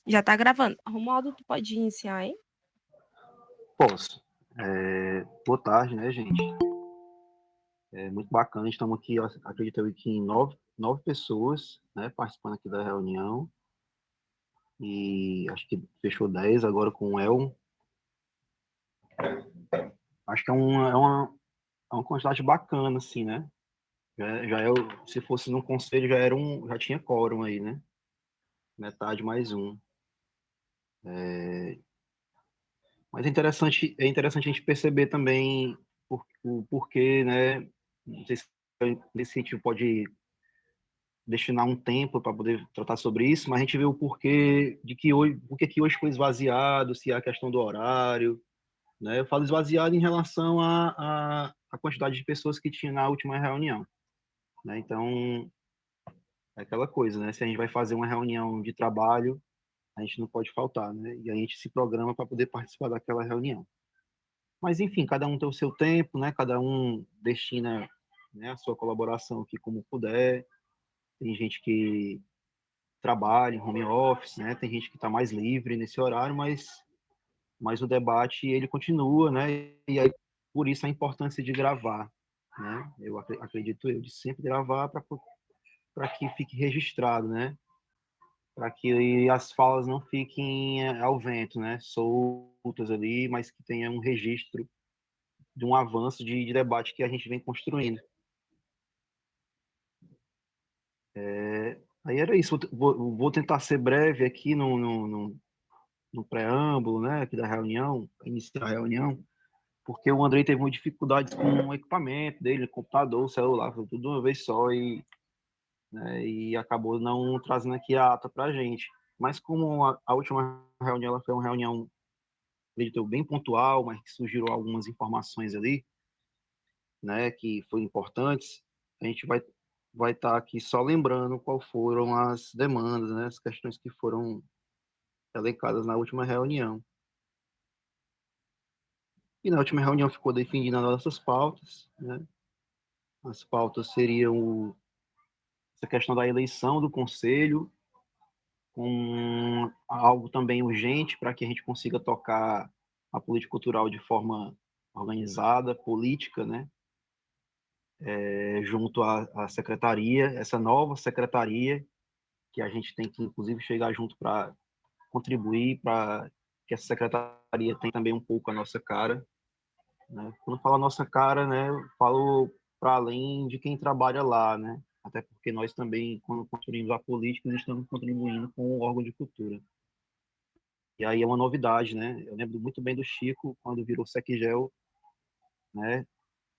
Já tá gravando. Romualdo, tu pode iniciar, hein? Posso. Boa tarde, né, gente? É muito bacana. Estamos aqui, eu acredito eu, que em nove pessoas, né, participando aqui da reunião. E acho que fechou 10 agora com o El. Acho que é uma quantidade bacana, assim, né? Se fosse num conselho, já tinha quórum aí, né? Metade mais um. Mas é interessante a gente perceber também o porquê, né? Não sei se a gente pode destinar um tempo para poder tratar sobre isso, mas a gente vê o porquê de que hoje, porque que hoje foi esvaziado, se é a questão do horário, né? Eu falo esvaziado em relação à quantidade de pessoas que tinha na última reunião, né? Então, é aquela coisa, né? Se a gente vai fazer uma reunião de trabalho, a gente não pode faltar, né? E a gente se programa para poder participar daquela reunião. Mas, enfim, cada um tem o seu tempo, né? Cada um destina, né, a sua colaboração aqui como puder. Tem gente que trabalho, home office, né? Tem gente que está mais livre nesse horário, mas o debate ele continua, né? E aí por isso a importância de gravar, né? Eu acredito eu de sempre gravar para que fique registrado, né? Para que as falas não fiquem ao vento, né? Soltas ali, mas que tenha um registro de um avanço de debate que a gente vem construindo. Aí era isso. Vou tentar ser breve aqui no preâmbulo, né, aqui da reunião, iniciar a reunião, porque o Andrei teve uma dificuldade com o equipamento dele, computador, celular, foi tudo de uma vez só e acabou não trazendo aqui a ata para a gente. Mas como a última reunião ela foi uma reunião, acredito, bem pontual, mas que surgiram algumas informações ali, né, que foram importantes, a gente vai estar aqui só lembrando qual foram as demandas, né, as questões que foram elencadas na última reunião. E na última reunião ficou definida as nossas pautas, né? As pautas seriam essa questão da eleição do conselho, com algo também urgente para que a gente consiga tocar a política cultural de forma organizada, política, né? Junto à secretaria, essa nova secretaria, que a gente tem que, inclusive, chegar junto para contribuir para que essa secretaria tenha também um pouco a nossa cara, né? Quando eu falo a nossa cara, né, eu falo para além de quem trabalha lá, né? Até porque nós também, quando construímos a política, nós estamos contribuindo com o órgão de cultura. E aí é uma novidade, né? Eu lembro muito bem do Chico, quando virou Secgel, né?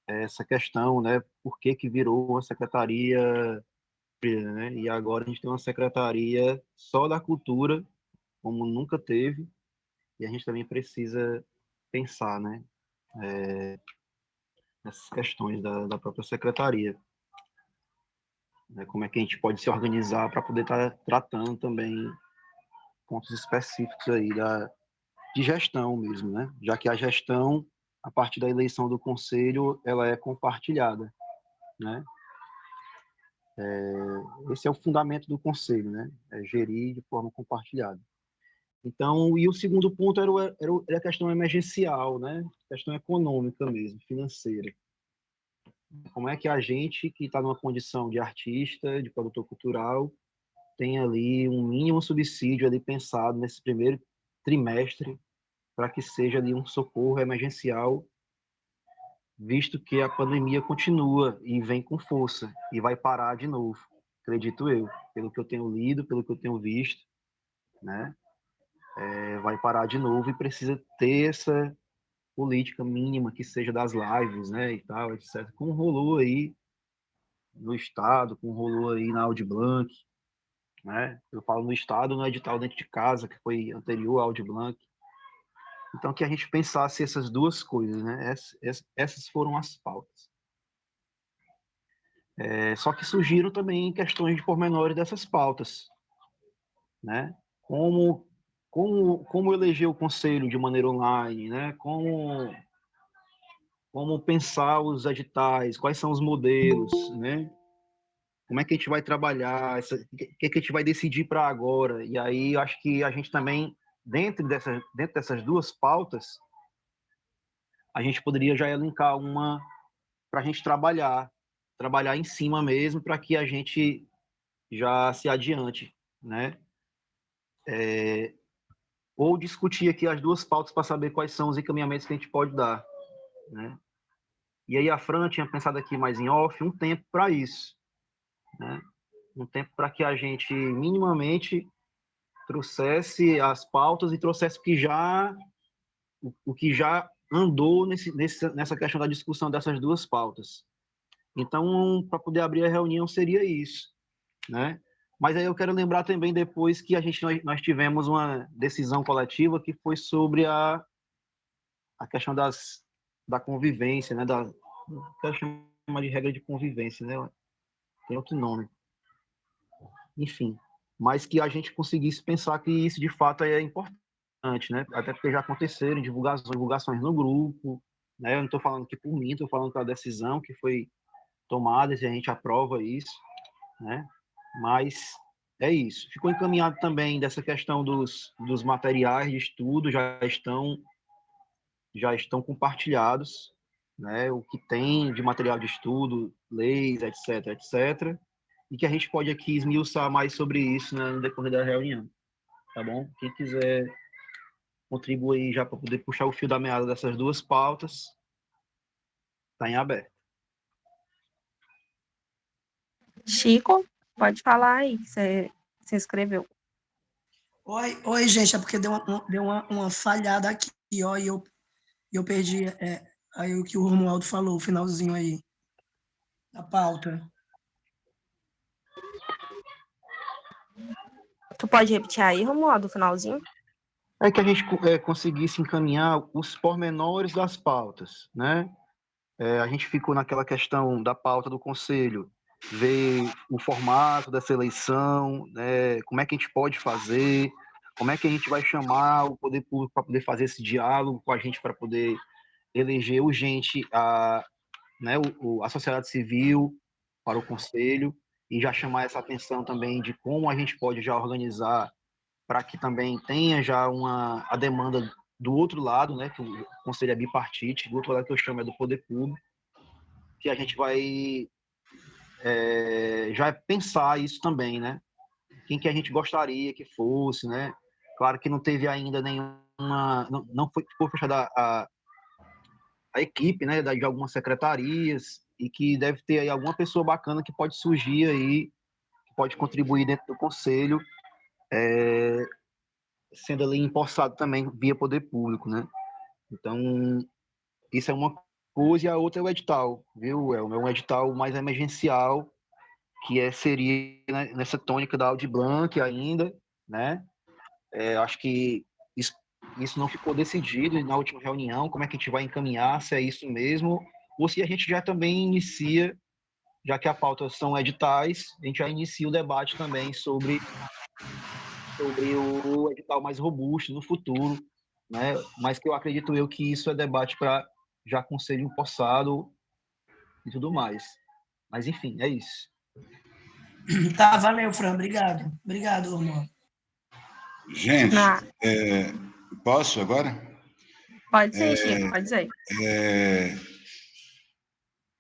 Essa questão, né? Por que que virou uma secretaria, né? E agora a gente tem uma secretaria só da cultura, como nunca teve, e a gente também precisa pensar, né? Essas questões da própria secretaria. Né, como é que a gente pode se organizar para poder estar tratando também pontos específicos aí de gestão mesmo, né? Já que a gestão, a partir da eleição do conselho, ela é compartilhada, né? Esse é o fundamento do conselho, né? É gerir de forma compartilhada. Então, e o segundo ponto era a questão emergencial, né? A questão econômica mesmo, financeira. Como é que a gente que está numa condição de artista, de produtor cultural, tem ali um mínimo subsídio ali pensado nesse primeiro trimestre para que seja ali um socorro emergencial, visto que a pandemia continua e vem com força e vai parar de novo, acredito eu, pelo que eu tenho lido, pelo que eu tenho visto, né? Vai parar de novo e precisa ter essa política mínima que seja das lives, né, e tal, etc. Como rolou aí no estado, como rolou aí na Audi Blanc, né? Eu falo no estado, no edital dentro de casa, que foi anterior ao Audi Blanc. Então, que a gente pensasse essas duas coisas, né? Essas foram as pautas. Só que surgiram também questões de pormenores dessas pautas, né? Como eleger o conselho de maneira online, né? Como pensar os editais, quais são os modelos, né? como é que a gente vai trabalhar, o que a gente vai decidir para agora. E aí eu acho que a gente também, dentro dessas duas pautas, a gente poderia já elencar uma para a gente trabalhar em cima mesmo, para que a gente já se adiante, né? Ou discutir aqui as duas pautas para saber quais são os encaminhamentos que a gente pode dar, né? E aí a Fran tinha pensado aqui mais em off um tempo para isso, né? Um tempo para que a gente minimamente trouxesse as pautas e trouxesse o que já andou nessa questão da discussão dessas duas pautas. Então, para poder abrir a reunião seria isso, né? Mas aí eu quero lembrar também depois que nós tivemos uma decisão coletiva que foi sobre a questão da convivência, né? Que eu chamo de regra de convivência, né? Tem outro nome. Enfim, mas que a gente conseguisse pensar que isso de fato é importante, né? Até porque já aconteceram divulgações no grupo, né? Eu não estou falando aqui por mim, estou falando da decisão que foi tomada e a gente aprova isso, né? Mas é isso. Ficou encaminhado também dessa questão dos materiais de estudo, já estão compartilhados, né? O que tem de material de estudo, leis, etc, etc. E que a gente pode aqui esmiuçar mais sobre isso, né, no decorrer da reunião, tá bom? Quem quiser contribuir já para poder puxar o fio da meada dessas duas pautas, está em aberto. Chico, pode falar aí que você se inscreveu. Oi, gente, é porque deu uma falhada aqui, ó, e eu perdi aí o que o Romualdo falou, o finalzinho aí da pauta. Tu pode repetir aí, Romualdo, o finalzinho? É que a gente conseguisse encaminhar os pormenores das pautas, né? A gente ficou naquela questão da pauta do conselho, ver o formato dessa eleição, né? Como é que a gente pode fazer, como é que a gente vai chamar o poder público para poder fazer esse diálogo com a gente para poder eleger urgente a sociedade civil para o conselho e já chamar essa atenção também de como a gente pode já organizar para que também tenha já a demanda do outro lado, né, que o conselho é bipartite, do outro lado que eu chamo é do poder público, que a gente vai já pensar isso também, né? Quem que a gente gostaria que fosse, né? Claro que não teve ainda nenhuma, não foi fechada a equipe, né, de algumas secretarias e que deve ter aí alguma pessoa bacana que pode surgir aí, que pode contribuir dentro do conselho, sendo ali empossado também via poder público, né? Então, isso é uma coisa e a outra é o edital, viu, Elmer? É um edital mais emergencial, que seria, né, nessa tônica da Audi Blanc ainda, né? Acho que isso não ficou decidido na última reunião, como é que a gente vai encaminhar, se é isso mesmo, ou se a gente já também inicia, já que a pauta são editais, a gente já inicia o debate também sobre o edital mais robusto no futuro, né? Mas que eu acredito que isso é debate para já conselho empossado e tudo mais. Mas enfim, é isso. Tá, valeu, Fran, obrigado. Obrigado, Romualdo. Gente, Ah, posso agora? pode ser, Chico, pode ser.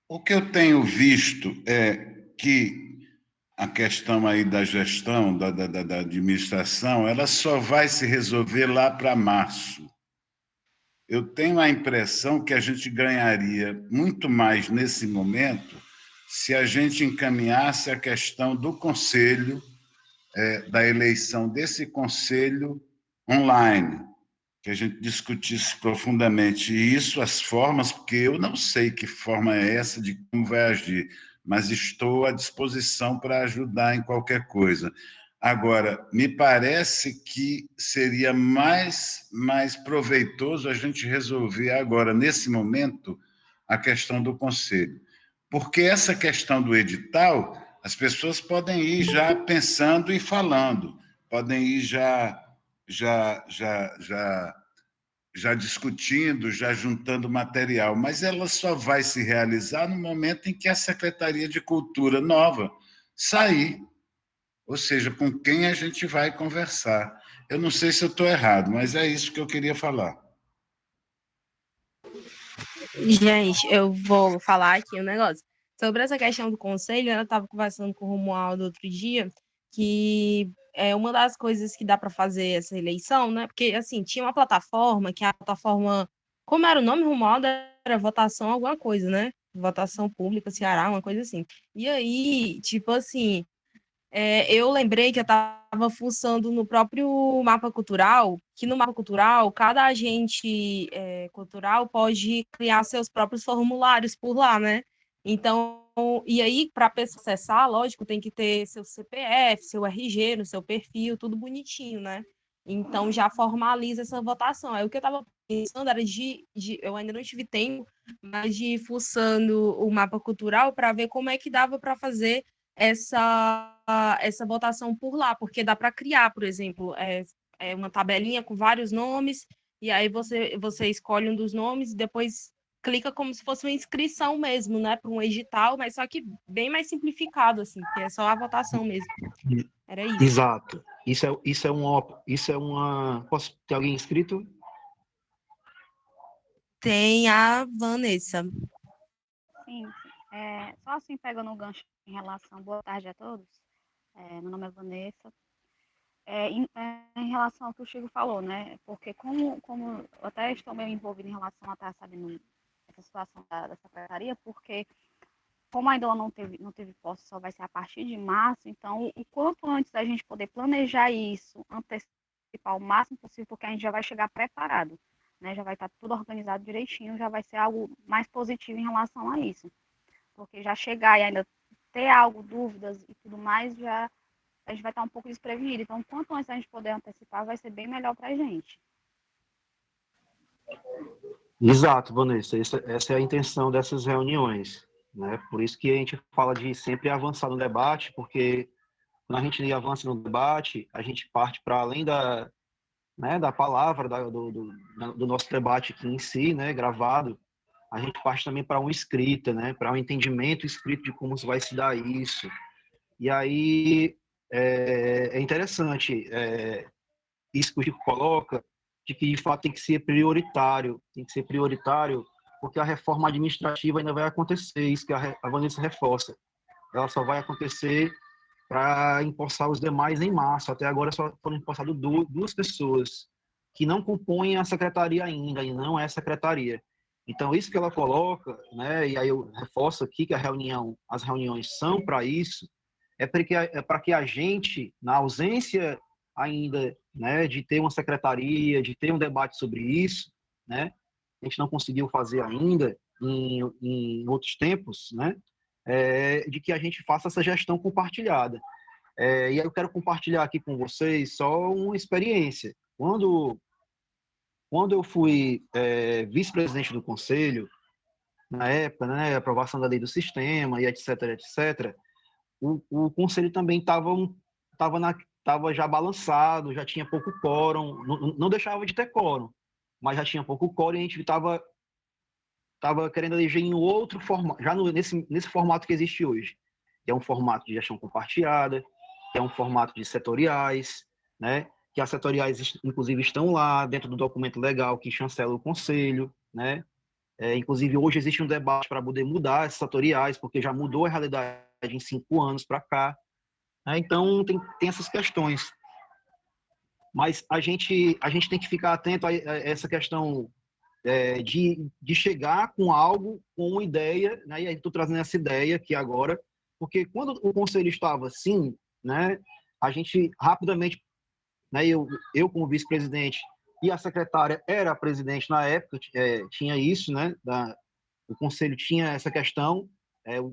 O que eu tenho visto é que a questão aí da gestão, da administração, ela só vai se resolver lá para março. Eu tenho a impressão que a gente ganharia muito mais nesse momento se a gente encaminhasse a questão do conselho, da eleição desse conselho online, que a gente discutisse profundamente isso, as formas, porque eu não sei que forma é essa de como vai agir, mas estou à disposição para ajudar em qualquer coisa. Agora, me parece que seria mais proveitoso a gente resolver agora, nesse momento, a questão do conselho. Porque essa questão do edital, as pessoas podem ir já pensando e falando, podem ir já discutindo, já juntando material, mas ela só vai se realizar no momento em que a Secretaria de Cultura nova sair, ou seja, com quem a gente vai conversar. Eu não sei se eu estou errado, mas é isso que eu queria falar. Gente, eu vou falar aqui um negócio. Sobre essa questão do conselho, eu estava conversando com o Romualdo outro dia, que é uma das coisas que dá para fazer essa eleição, né? Porque, assim, tinha uma plataforma, que a plataforma, como era o nome, Romualdo, era votação alguma coisa, né? Votação pública, Ceará, uma coisa assim. E aí, tipo assim, eu lembrei que eu estava fuçando no próprio mapa cultural, que no mapa cultural, cada agente cultural pode criar seus próprios formulários por lá, né? Então, e aí, para a pessoa acessar, lógico, tem que ter seu CPF, seu RG, no seu perfil, tudo bonitinho, né? Então, já formaliza essa votação. Aí, o que eu estava pensando era eu ainda não tive tempo, mas de ir fuçando o mapa cultural para ver como é que dava para fazer essa votação por lá, porque dá para criar, por exemplo, uma tabelinha com vários nomes, e aí você escolhe um dos nomes e depois clica como se fosse uma inscrição mesmo, né, para um edital, mas só que bem mais simplificado, assim, que é só a votação mesmo. Era isso. Exato. Isso é uma. Posso ter alguém inscrito? Tem a Vanessa. Sim, sim. Só assim, pegando um gancho em relação, boa tarde a todos. Meu nome é Vanessa. Em relação ao que o Chico falou, né? Porque como eu até estou meio envolvida em relação a estar sabendo essa situação da secretaria, porque como ainda ela não teve posse, só vai ser a partir de março, então o quanto antes a gente poder planejar isso, antecipar o máximo possível, porque a gente já vai chegar preparado, né? Já vai estar tudo organizado direitinho, já vai ser algo mais positivo em relação a isso. Porque já chegar e ainda ter algo, dúvidas e tudo mais, já a gente vai estar um pouco desprevenido. Então, quanto antes a gente poder antecipar, vai ser bem melhor para a gente. Exato, Vanessa. Essa é a intenção dessas reuniões, né? Por isso que a gente fala de sempre avançar no debate, porque quando a gente avança no debate, a gente parte para além da palavra, do nosso debate aqui em si, né, gravado, a gente parte também para uma escrita, né, para um entendimento escrito de como vai se dar isso. E aí é interessante isso que o Chico coloca, de que de fato tem que ser prioritário, porque a reforma administrativa ainda vai acontecer, isso que a Vanessa reforça. Ela só vai acontecer para empossar os demais em março. Até agora só foram empossadas duas pessoas que não compõem a secretaria ainda, e não é secretaria. Então, isso que ela coloca, né, e aí eu reforço aqui que as reuniões são para isso, para que a gente, na ausência ainda, né, de ter uma secretaria, de ter um debate sobre isso, né, a gente não conseguiu fazer ainda em outros tempos, né, de que a gente faça essa gestão compartilhada. E aí eu quero compartilhar aqui com vocês só uma experiência. Quando eu fui vice-presidente do conselho, na época, né, aprovação da lei do sistema e etc, etc, o conselho também estava já balançado, já tinha pouco quórum, não deixava de ter quórum, mas já tinha pouco quórum e a gente estava querendo eleger em outro formato, já nesse formato que existe hoje, que é um formato de gestão compartilhada, que é um formato de setoriais, né? Que as setoriais, inclusive, estão lá dentro do documento legal que chancela o conselho, né? Inclusive, hoje existe um debate para poder mudar essas setoriais, porque já mudou a realidade em 5 anos para cá. Né? Então, tem essas questões. Mas a gente tem que ficar atento a essa questão de chegar com algo, com uma ideia, né? E aí estou trazendo essa ideia aqui agora, porque quando o conselho estava assim, né, a gente rapidamente, né, eu como vice-presidente e a secretária era a presidente na época, tinha isso, né, o conselho tinha essa questão,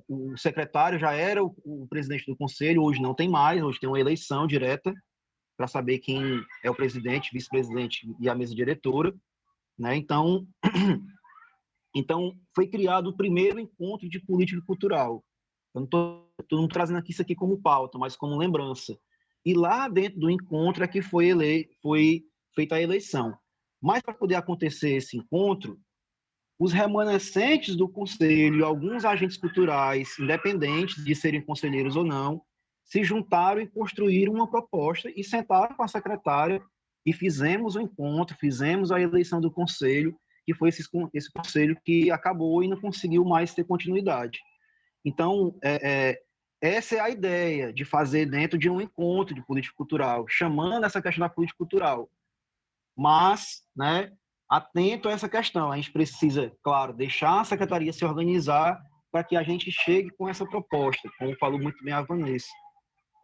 o secretário já era o presidente do conselho, hoje não tem mais, hoje tem uma eleição direta para saber quem é o presidente, vice-presidente e a mesa diretora, né? Então foi criado o primeiro encontro de política cultural. Eu não estou trazendo aqui isso aqui como pauta, mas como lembrança. E lá dentro do encontro é que foi feita a eleição. Mas para poder acontecer esse encontro, os remanescentes do conselho, alguns agentes culturais, independentes de serem conselheiros ou não, se juntaram e construíram uma proposta e sentaram com a secretária e fizemos o encontro, fizemos a eleição do conselho, que foi esse conselho que acabou e não conseguiu mais ter continuidade. Então, essa é a ideia de fazer dentro de um encontro de política cultural, chamando essa questão da política cultural. Mas, né, atento a essa questão, a gente precisa, claro, deixar a secretaria se organizar para que a gente chegue com essa proposta, como falou muito bem a Vanessa.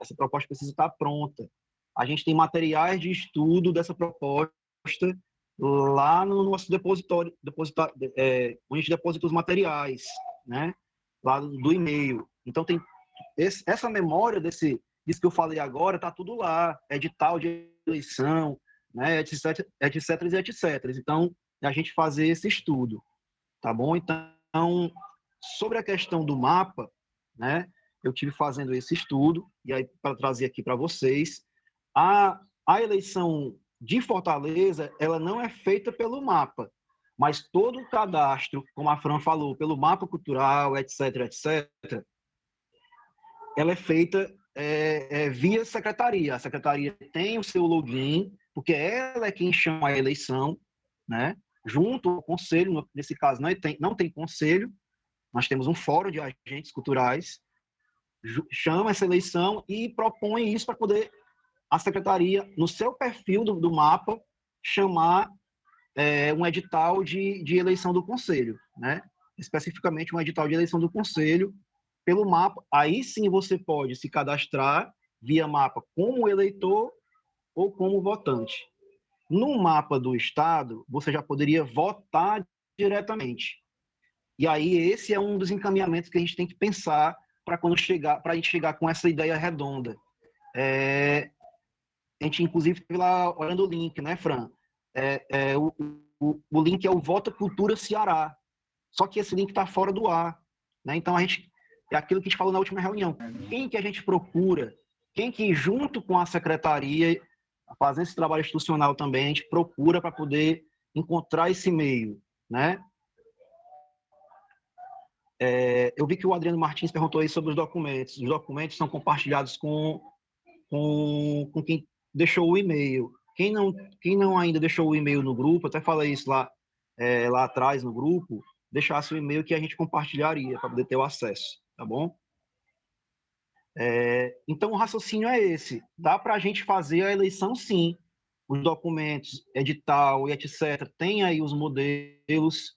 Essa proposta precisa estar pronta. A gente tem materiais de estudo dessa proposta lá no nosso depositório, onde a gente deposita os materiais, né? Lá do e-mail. Então, tem essa memória disso que eu falei agora, está tudo lá, edital de eleição, né? etc, etc, etc. Então, a gente fazer esse estudo, tá bom? Então, sobre a questão do mapa, né? Eu tive fazendo esse estudo, e aí para trazer aqui para vocês, a eleição de Fortaleza, ela não é feita pelo mapa, mas todo o cadastro, como a Fran falou, pelo mapa cultural, etc, etc, ela é feita via secretaria. A secretaria tem o seu login, porque ela é quem chama a eleição, né? Junto ao conselho, nesse caso não tem conselho, nós temos um fórum de agentes culturais, chama essa eleição e propõe isso para poder a secretaria, no seu perfil do mapa, chamar um edital de eleição do conselho, né? Especificamente um edital de eleição do conselho pelo mapa. Aí sim você pode se cadastrar via mapa como eleitor ou como votante. No mapa do estado, você já poderia votar diretamente. E aí esse é um dos encaminhamentos que a gente tem que pensar para a gente chegar com essa ideia redonda. A gente, inclusive, teve lá olhando o link, né, Fran? O link é o Vota Cultura Ceará. Só que esse link está fora do ar, né? Então, é aquilo que a gente falou na última reunião. Quem que a gente procura? Quem que, junto com a secretaria, fazendo esse trabalho institucional também, a gente procura para poder encontrar esse meio, né? Eu vi que o Adriano Martins perguntou aí sobre os documentos. Os documentos são compartilhados com quem deixou o e-mail. Quem não ainda deixou o e-mail no grupo, até falei isso lá atrás no grupo, deixasse o e-mail que a gente compartilharia para poder ter o acesso, tá bom? Então, o raciocínio é esse. Dá para a gente fazer a eleição, sim. Os documentos, edital e etc. Tem aí os modelos,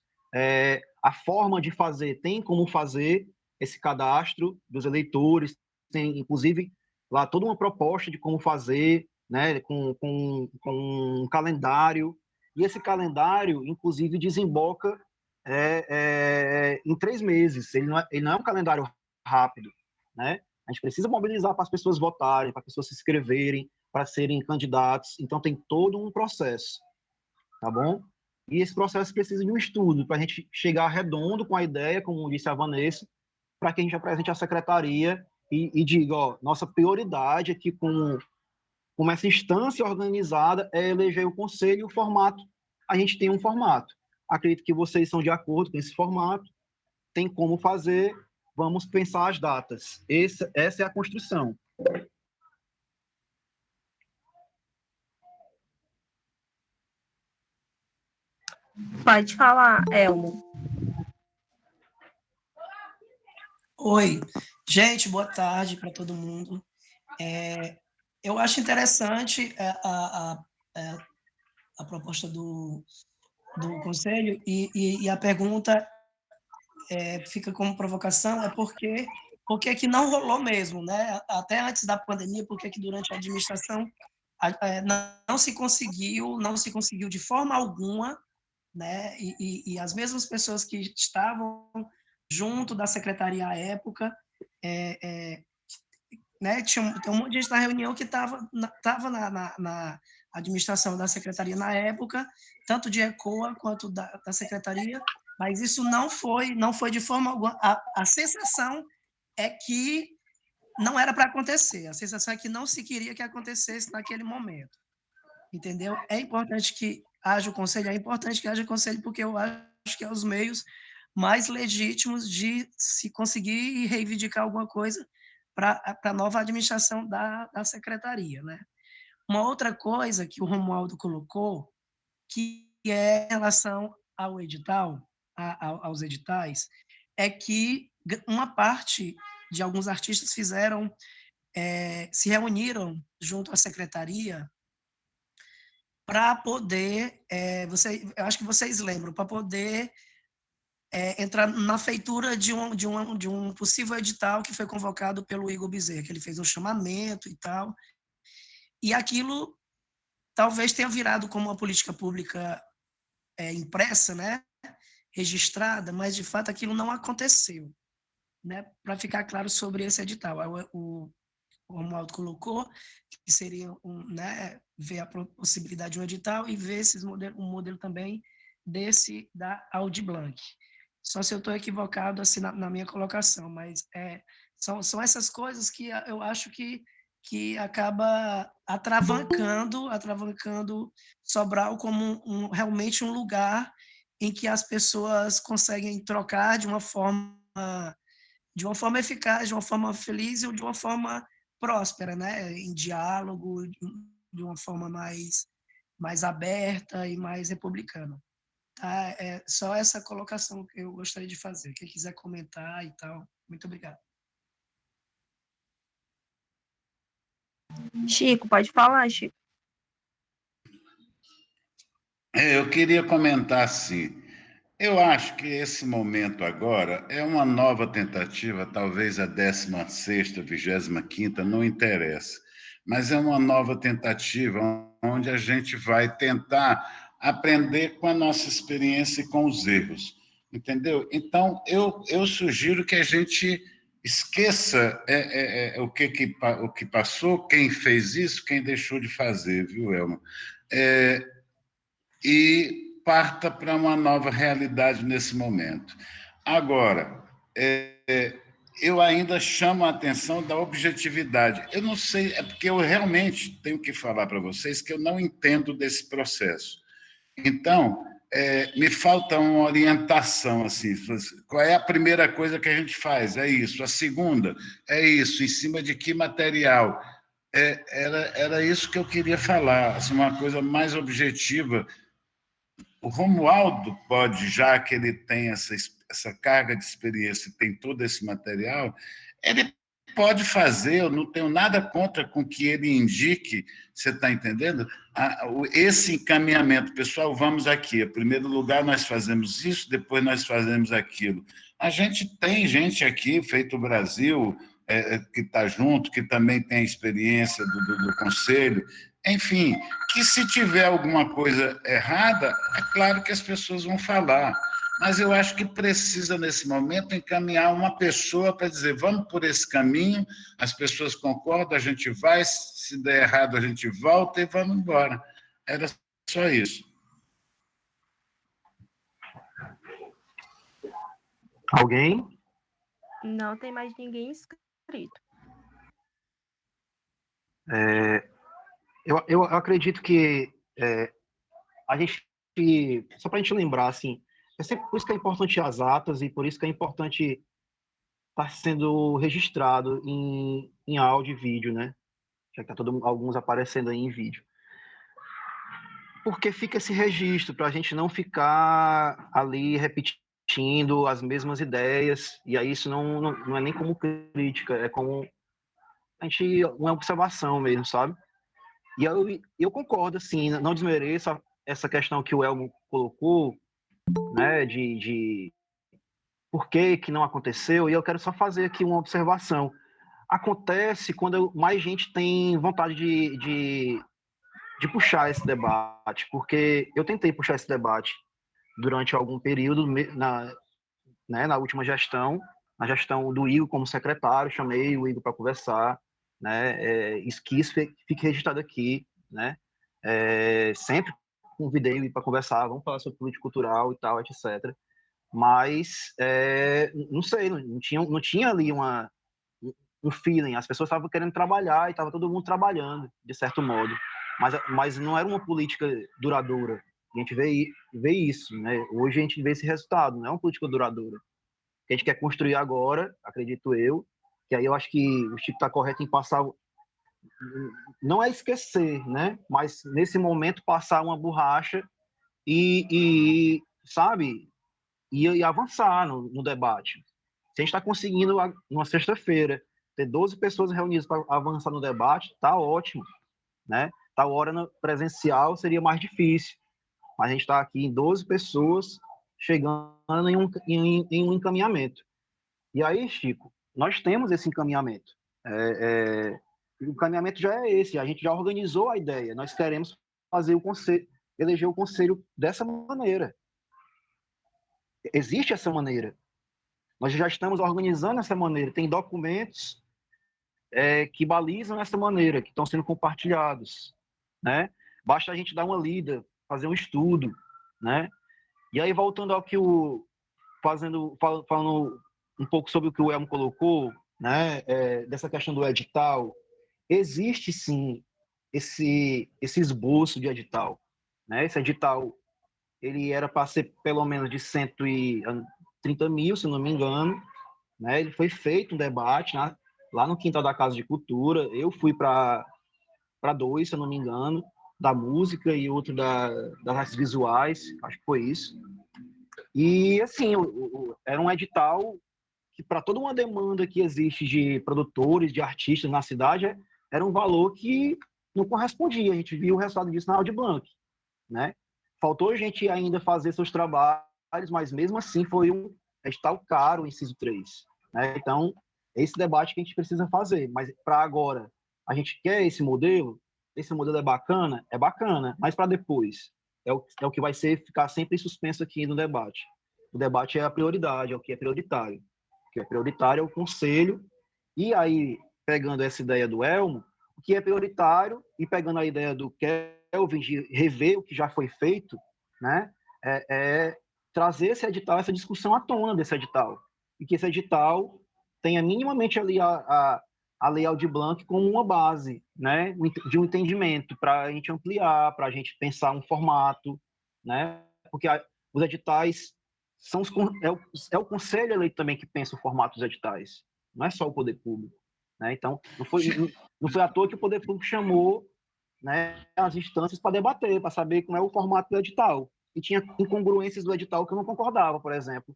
a forma de fazer, tem como fazer esse cadastro dos eleitores, tem, inclusive, lá toda uma proposta de como fazer, né, com um calendário. E esse calendário, inclusive, desemboca em 3 meses. Ele não é um calendário rápido, né? A gente precisa mobilizar para as pessoas votarem, para as pessoas se inscreverem, para serem candidatos. Então, tem todo um processo, tá bom? E esse processo precisa de um estudo para a gente chegar redondo com a ideia, como disse a Vanessa, para que a gente apresente à secretaria e diga, ó, nossa prioridade aqui com essa instância organizada é eleger o conselho e o formato. A gente tem um formato. Acredito que vocês são de acordo com esse formato, tem como fazer, vamos pensar as datas. Essa é a construção. Pode falar, Elmo. Oi, gente, boa tarde para todo mundo. Eu acho interessante a proposta do Conselho e a pergunta fica como provocação, por que que não rolou mesmo, né? Até antes da pandemia, por que que durante a administração não se conseguiu de forma alguma, né? E as mesmas pessoas que estavam junto da secretaria à época, né? Tem um monte de gente na reunião que estava na administração da secretaria na época, tanto de ECOA quanto da secretaria, mas isso não foi de forma alguma. A sensação é que não era para acontecer, a sensação é que não se queria que acontecesse naquele momento, entendeu? É importante que haja o conselho, porque eu acho que é os meios mais legítimos de se conseguir reivindicar alguma coisa para a nova administração da secretaria, né? Uma outra coisa que o Romualdo colocou, que é em relação ao edital, aos editais, é que uma parte de alguns artistas se reuniram junto à secretaria para poder, eu acho que vocês lembram, para poder entrar na feitura de um possível edital que foi convocado pelo Igor Bezerra, que ele fez um chamamento e tal, e aquilo talvez tenha virado como uma política pública impressa, né, registrada, mas de fato aquilo não aconteceu, né? Para ficar claro sobre esse edital, o Romualdo colocou que seria né, ver a possibilidade de um edital e ver um modelo também desse da Audi Blanc. Só se eu estou equivocado assim na minha colocação, mas são essas coisas que eu acho que acaba atravancando Sobral como realmente um lugar em que as pessoas conseguem trocar de uma forma eficaz, de uma forma feliz ou de uma forma próspera, né? Em diálogo, de uma forma mais aberta e mais republicana. Tá? É só essa colocação que eu gostaria de fazer. Quem quiser comentar e tal, muito obrigado. Chico, pode falar, Chico. Eu queria comentar assim. Eu acho que esse momento agora é uma nova tentativa, talvez a 16ª, 25ª, não interessa, mas é uma nova tentativa onde a gente vai tentar aprender com a nossa experiência e com os erros, entendeu? Então, eu sugiro que a gente esqueça o que passou, quem fez isso, quem deixou de fazer, viu, Elma? E parta para uma nova realidade nesse momento. Agora, eu ainda chamo a atenção da objetividade. Eu não sei, é porque eu realmente tenho que falar para vocês que eu não entendo desse processo. Então, me falta uma orientação, assim, qual é a primeira coisa que a gente faz? É isso. A segunda? É isso. Em cima de que material? Era isso que eu queria falar, assim, uma coisa mais objetiva. O Romualdo pode, já que ele tem essa carga de experiência, tem todo esse material, ele pode fazer, eu não tenho nada contra com que ele indique, você está entendendo? Esse encaminhamento, pessoal, vamos aqui, em primeiro lugar nós fazemos isso, depois nós fazemos aquilo. A gente tem gente aqui, Feito Brasil, que está junto, que também tem experiência do Conselho, enfim, que se tiver alguma coisa errada, é claro que as pessoas vão falar, mas eu acho que precisa, nesse momento, encaminhar uma pessoa para dizer, vamos por esse caminho, as pessoas concordam, a gente vai, se der errado a gente volta e vamos embora. Era só isso. Alguém? Não tem mais ninguém inscrito. Eu acredito que a gente, só para a gente lembrar, assim, sempre por isso que é importante as atas e por isso que é importante estar sendo registrado em áudio e vídeo, né? Já que está alguns aparecendo aí em vídeo. Porque fica esse registro para a gente não ficar ali repetindo as mesmas ideias, e aí isso não é nem como crítica, é como uma observação mesmo, sabe? E eu concordo, assim, não desmereço essa questão que o Elmo colocou, né, de por que não aconteceu, e eu quero só fazer aqui uma observação. Acontece quando mais gente tem vontade de puxar esse debate, porque eu tentei puxar esse debate durante algum período na última gestão, na gestão do Igor como secretário, chamei o Igor para conversar, né, quis que fique registrado aqui, né, sempre convidei ele para conversar, vamos falar sobre política cultural e tal, etc. Mas, não sei, não tinha ali um feeling, as pessoas estavam querendo trabalhar e estava todo mundo trabalhando, de certo modo, mas não era uma política duradoura. A gente vê isso, né? Hoje a gente vê esse resultado, não é uma política duradoura. O que a gente quer construir agora, acredito eu, que aí eu acho que o Chico está correto em passar, não é esquecer, né? Mas nesse momento passar uma borracha sabe, e avançar no debate. Se a gente está conseguindo, numa sexta-feira, ter 12 pessoas reunidas para avançar no debate, tá ótimo, né? Tal hora no presencial seria mais difícil, mas a gente está aqui em 12 pessoas chegando em um encaminhamento. E aí, Chico, nós temos esse encaminhamento. O encaminhamento já é esse, a gente já organizou a ideia, nós queremos fazer o conselho, eleger o conselho dessa maneira. Existe essa maneira. Nós já estamos organizando essa maneira. Tem documentos que balizam essa maneira, que estão sendo compartilhados, né? Basta a gente dar uma lida, fazer um estudo, né? E aí, voltando ao que falando um pouco sobre o que o Elmo colocou, né? Dessa questão do edital, existe sim esse esboço de edital, né? Esse edital, ele era para ser pelo menos de 130 mil, se não me engano, né? Ele foi feito um debate, né, lá no quintal da Casa de Cultura. Eu fui para 2, se eu não me engano, da música e outro das artes visuais, acho que foi isso. E, assim, era um edital que, para toda uma demanda que existe de produtores, de artistas na cidade, era um valor que não correspondia. A gente viu o resultado disso na Aldir Blanc, né? Faltou a gente ainda fazer seus trabalhos, mas mesmo assim foi um edital caro, o inciso 3. Né? Então, esse debate que a gente precisa fazer. Mas para agora, a gente quer esse modelo é bacana, mas para depois, é o que vai ficar sempre suspenso aqui no debate. O debate é a prioridade, é o que é prioritário. O que é prioritário é o conselho, e aí, pegando essa ideia do Elmo, o que é prioritário, e pegando a ideia do Kelvin de rever o que já foi feito, né, trazer esse edital, essa discussão à tona desse edital, e que esse edital tenha minimamente ali a Lei Aldir Blanc como uma base, né, de um entendimento para a gente ampliar, para a gente pensar um formato, né, porque os editais é o Conselho eleito também que pensa o formato dos editais, não é só o poder público, né? Então não foi à toa que o poder público chamou, né, as instâncias para debater, para saber como é o formato do edital, e tinha incongruências do edital que eu não concordava, por exemplo,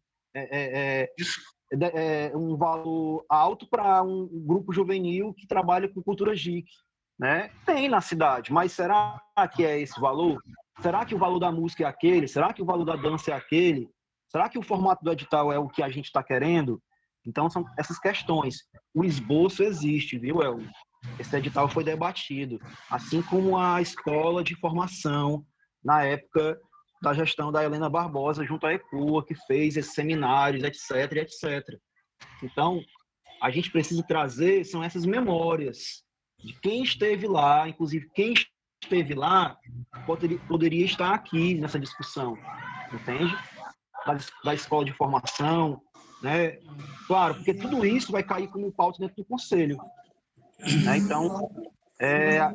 um valor alto para um grupo juvenil que trabalha com cultura geek, né? Tem na cidade, mas será que é esse valor? Será que o valor da música é aquele? Será que o valor da dança é aquele? Será que o formato do edital é o que a gente está querendo? Então, são essas questões. O esboço existe, viu, Elmo? Esse edital foi debatido, assim como a escola de formação, na época da gestão da Helena Barbosa, junto à ECOA, que fez esses seminários, etc, etc. Então, a gente precisa trazer, são essas memórias de quem esteve lá, inclusive quem esteve lá poderia estar aqui nessa discussão, entende? Da escola de formação, né? Claro, porque tudo isso vai cair como pauta dentro do conselho, né? Então,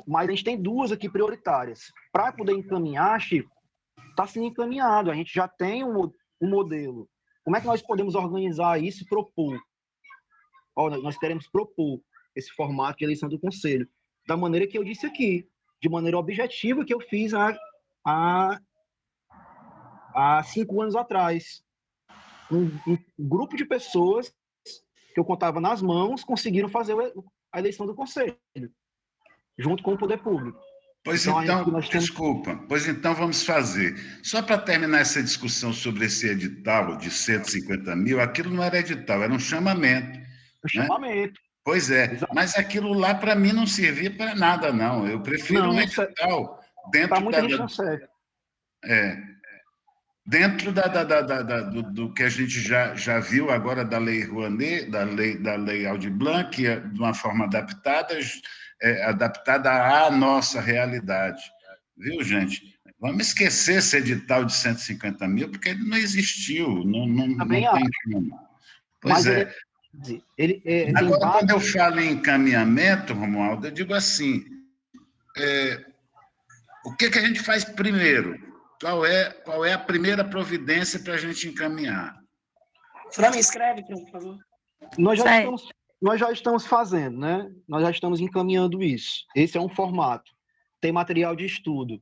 mas a gente tem duas aqui prioritárias. Para poder encaminhar, Chico, está sendo encaminhado, a gente já tem um modelo. Como é que nós podemos organizar isso e propor? Nós queremos propor esse formato de eleição do conselho, da maneira que eu disse aqui, de maneira objetiva que eu fiz há 5 anos atrás. Um grupo de pessoas que eu contava nas mãos conseguiram fazer a eleição do conselho, junto com o poder público. Pois então vamos fazer. Só para terminar essa discussão sobre esse edital de 150 mil, aquilo não era edital, era um chamamento. Um chamamento. Pois é, mas aquilo lá para mim não servia para nada, não. Eu prefiro um edital dentro muita gente não serve. Dentro do que a gente já viu agora da Lei Rouanet, da Lei Aldir Blanc, de uma forma adaptada à nossa realidade. Viu, gente? Vamos esquecer esse edital de 150 mil, porque ele não existiu, não tem como. Pois é. Agora, quando eu falo em encaminhamento, Romualdo, eu digo assim, o que a gente faz primeiro? Qual é a primeira providência para a gente encaminhar? Fran, escreve, por favor. Nós já nós já estamos fazendo, né? Nós já estamos encaminhando isso. Esse é um formato. Tem material de estudo,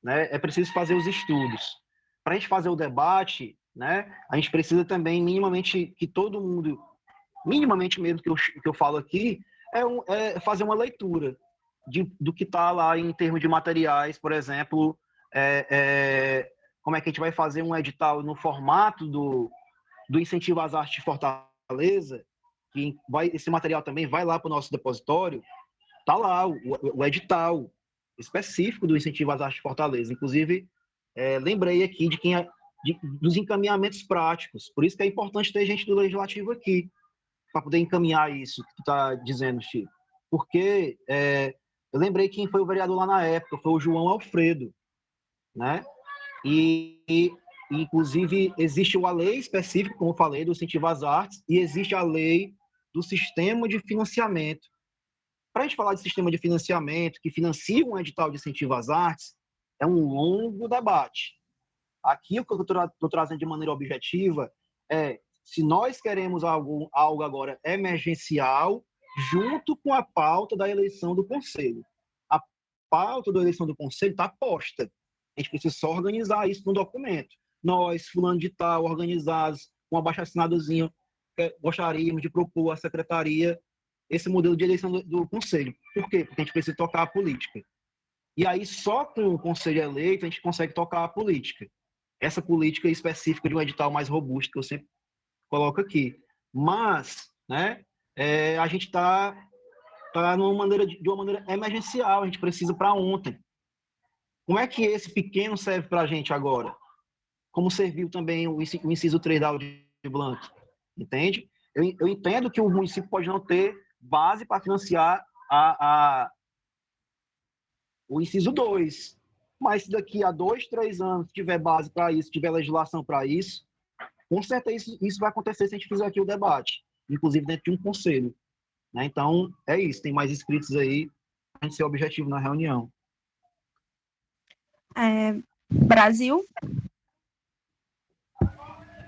né? É preciso fazer os estudos. Para a gente fazer o debate, né? A gente precisa também minimamente que todo mundo, minimamente mesmo que eu falo aqui, é fazer uma leitura do que está lá em termos de materiais, por exemplo, como é que a gente vai fazer um edital no formato do incentivo às artes de Fortaleza, que esse material também vai lá para o nosso depositório, está lá o edital específico do incentivo às artes de Fortaleza. Inclusive, lembrei aqui dos encaminhamentos práticos. Por isso que é importante ter gente do Legislativo aqui, para poder encaminhar isso que tu está dizendo, Chico. Porque eu lembrei quem foi o vereador lá na época, foi o João Alfredo, né? E inclusive, existe a lei específica, como eu falei, do incentivo às artes, e existe a lei do sistema de financiamento. Para a gente falar de sistema de financiamento, que financia um edital de incentivo às artes, é um longo debate. Aqui, o que eu estou trazendo de maneira objetiva é, se nós queremos algo agora emergencial, junto com a pauta da eleição do Conselho. A pauta da eleição do Conselho está posta. A gente precisa só organizar isso no documento. Nós, fulano de tal, organizados, com um abaixo-assinadozinho, gostaríamos de propor à secretaria esse modelo de eleição do Conselho. Por quê? Porque a gente precisa tocar a política. E aí, só com o Conselho eleito, a gente consegue tocar a política. Essa política específica de um edital mais robusto, que eu sempre coloco aqui. Mas, né, a gente está de uma maneira emergencial, a gente precisa para ontem. Como é que esse pequeno serve para a gente agora? Como serviu também o inciso 3 da Aldir Blanc, entende? Eu entendo que o município pode não ter base para financiar o inciso 2, mas se daqui a 2, 3 anos tiver base para isso, tiver legislação para isso, com certeza isso vai acontecer se a gente fizer aqui o debate, inclusive dentro de um conselho, né? Então, é isso, tem mais inscritos aí, a gente ser objetivo na reunião. Brasil.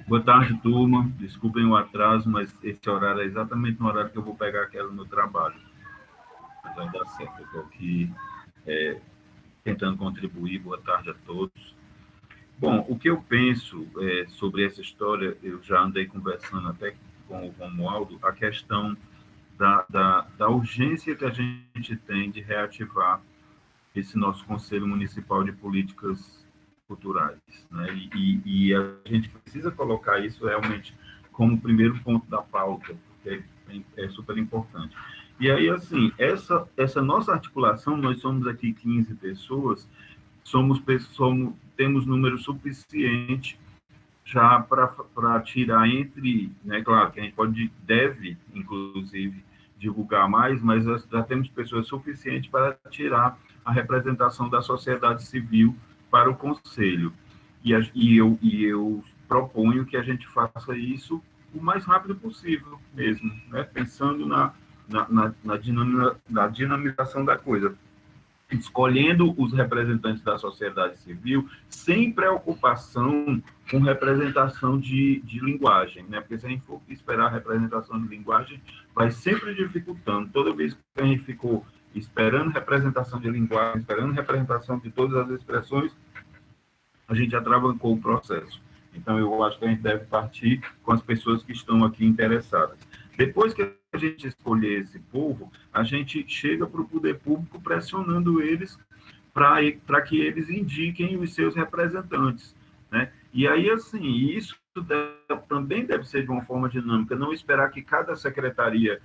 Boa tarde, turma. Desculpem o atraso, mas esse horário é exatamente no horário que eu vou pegar aquela no trabalho. Mas vai dar certo. Eu estou aqui tentando contribuir. Boa tarde a todos. Bom, o que eu penso sobre essa história, eu já andei conversando até com o Romualdo, a questão da urgência que a gente tem de reativar esse nosso Conselho Municipal de Políticas Culturais, né? E a gente precisa colocar isso realmente como primeiro ponto da pauta, porque é super importante. E aí, assim, essa nossa articulação, nós somos aqui 15 pessoas, temos número suficiente já para tirar entre, né, claro que a gente deve, inclusive, divulgar mais, mas já temos pessoas suficientes para tirar a representação da sociedade civil para o Conselho. E eu proponho que a gente faça isso o mais rápido possível mesmo, né? Pensando na dinamização da coisa, escolhendo os representantes da sociedade civil sem preocupação com representação de linguagem, né? Porque se a gente for esperar a representação de linguagem, vai sempre dificultando. Toda vez que a gente ficou esperando representação de linguagem, esperando representação de todas as expressões, a gente atravancou o processo. Então, eu acho que a gente deve partir com as pessoas que estão aqui interessadas. Depois que a gente escolher esse povo, a gente chega para o poder público pressionando eles para que eles indiquem os seus representantes, né? E aí, assim, isso também deve ser de uma forma dinâmica, não esperar que cada secretaria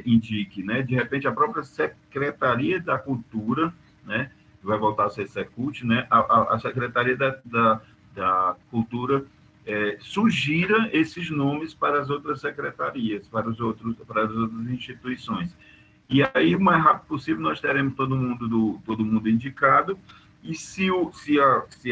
indique, né? De repente, a própria Secretaria da Cultura, né, vai voltar a ser Secult, né? A Secretaria da Cultura sugira esses nomes para as outras secretarias, para as outras instituições. E aí, o mais rápido possível, nós teremos todo mundo indicado, e se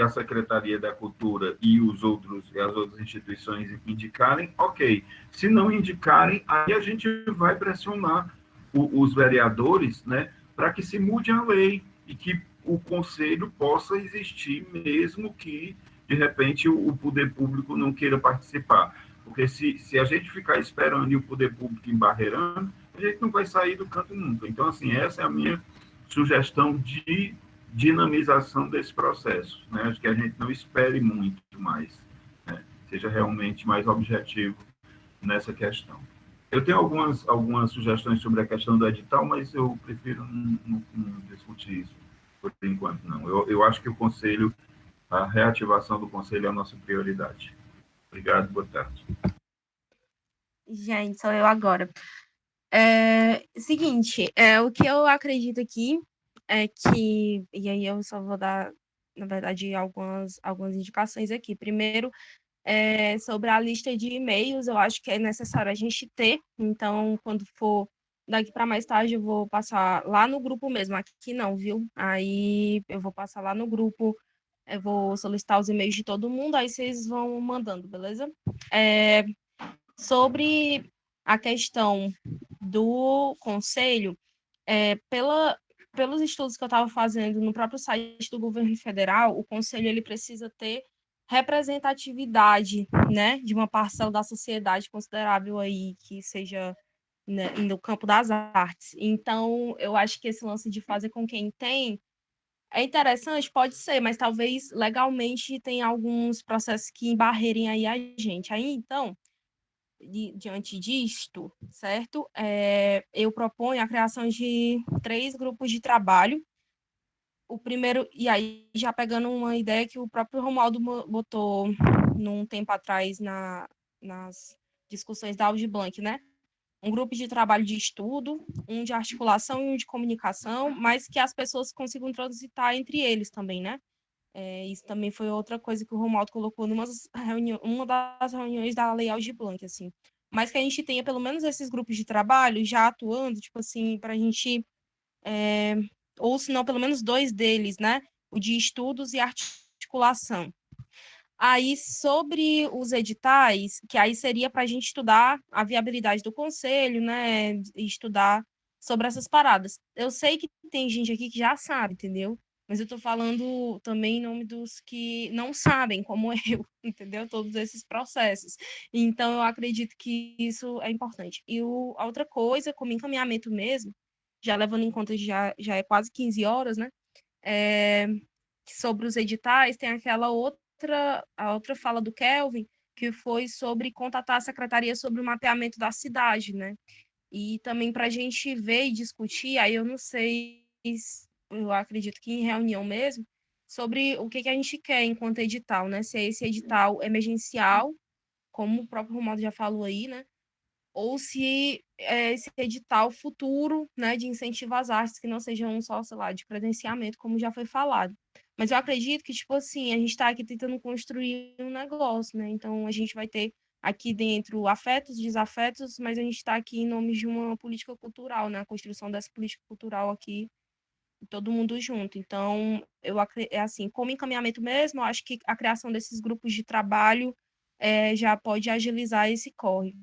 a Secretaria da Cultura e as outras instituições indicarem, ok. Se não indicarem, aí a gente vai pressionar os vereadores, né, para que se mude a lei e que o Conselho possa existir, mesmo que, de repente, o poder público não queira participar. Porque se a gente ficar esperando e o poder público embarreirando, gente não vai sair do canto nunca. Então, assim, essa é a minha sugestão de dinamização desse processo, né? Acho que a gente não espere muito mais, né? Seja realmente mais objetivo nessa questão. Eu tenho algumas sugestões sobre a questão do edital, mas eu prefiro não discutir isso por enquanto, não. Eu acho que o Conselho, a reativação do Conselho é a nossa prioridade. Obrigado, boa tarde. Gente, sou eu agora. Seguinte, o que eu acredito aqui é que, e aí eu só vou dar, na verdade, algumas indicações aqui. Primeiro, sobre a lista de e-mails, eu acho que é necessário a gente ter. Então, quando for daqui para mais tarde, eu vou passar lá no grupo mesmo. Aqui não, viu? Aí eu vou passar lá no grupo, eu vou solicitar os e-mails de todo mundo, aí vocês vão mandando, beleza? Sobre a questão do conselho, pelos estudos que eu estava fazendo no próprio site do governo federal, o conselho ele precisa ter representatividade, né, de uma parcela da sociedade considerável aí que seja, né, no campo das artes. Então, eu acho que esse lance de fazer com quem tem é interessante, pode ser, mas talvez legalmente tem alguns processos que embarrerem aí a gente. Aí, então, diante disto, certo? Eu proponho a criação de 3 grupos de trabalho. O primeiro, e aí já pegando uma ideia que o próprio Romualdo botou num tempo atrás nas discussões da Audi Blanc, né? Um grupo de trabalho de estudo, um de articulação e um de comunicação, mas que as pessoas consigam transitar entre eles também, né? Isso também foi outra coisa que o Romualdo colocou uma das reuniões da Lei Aldir Blanc, assim. Mas que a gente tenha pelo menos esses grupos de trabalho já atuando, tipo assim, para a gente, ou se não, pelo menos 2 deles, né? O de estudos e articulação. Aí, sobre os editais, que aí seria para a gente estudar a viabilidade do conselho, né? E estudar sobre essas paradas. Eu sei que tem gente aqui que já sabe, entendeu? Mas eu estou falando também em nome dos que não sabem, como eu, entendeu? Todos esses processos. Então, eu acredito que isso é importante. E a outra coisa, como encaminhamento mesmo, já levando em conta que já é quase 15 horas, né? Sobre os editais, tem a outra fala do Kelvin, que foi sobre contatar a secretaria sobre o mapeamento da cidade, né? E também para a gente ver e discutir, aí eu não sei, eu acredito que em reunião mesmo, sobre o que a gente quer enquanto edital, né? Se é esse edital emergencial, como o próprio Romualdo já falou aí, né? Ou se é esse edital futuro, né, de incentivo às artes, que não seja um só, sei lá, de credenciamento, como já foi falado. Mas eu acredito que, tipo assim, a gente está aqui tentando construir um negócio, né? Então, a gente vai ter aqui dentro afetos, desafetos, mas a gente está aqui em nome de uma política cultural, né? A construção dessa política cultural aqui, todo mundo junto. Então, assim, como encaminhamento mesmo, eu acho que a criação desses grupos de trabalho já pode agilizar esse corre.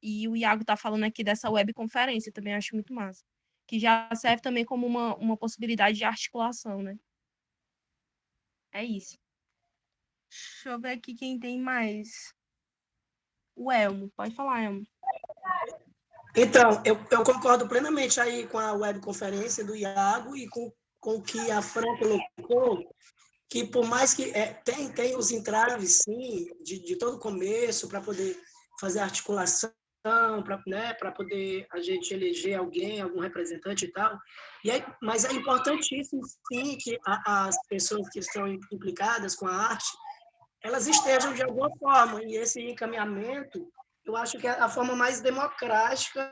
E o Iago está falando aqui dessa webconferência, também acho muito massa. Que já serve também como uma possibilidade de articulação, né? É isso. Deixa eu ver aqui quem tem mais. O Elmo. Pode falar, Elmo. Então, eu concordo plenamente aí com a webconferência do Iago e com o que a Fran colocou, que por mais que tem os entraves, sim, de todo começo, para poder fazer articulação, para poder a gente eleger algum representante e tal. Mas é importantíssimo, sim, que as pessoas que estão implicadas com a arte, elas estejam de alguma forma, e esse encaminhamento, eu acho que é a forma mais democrática,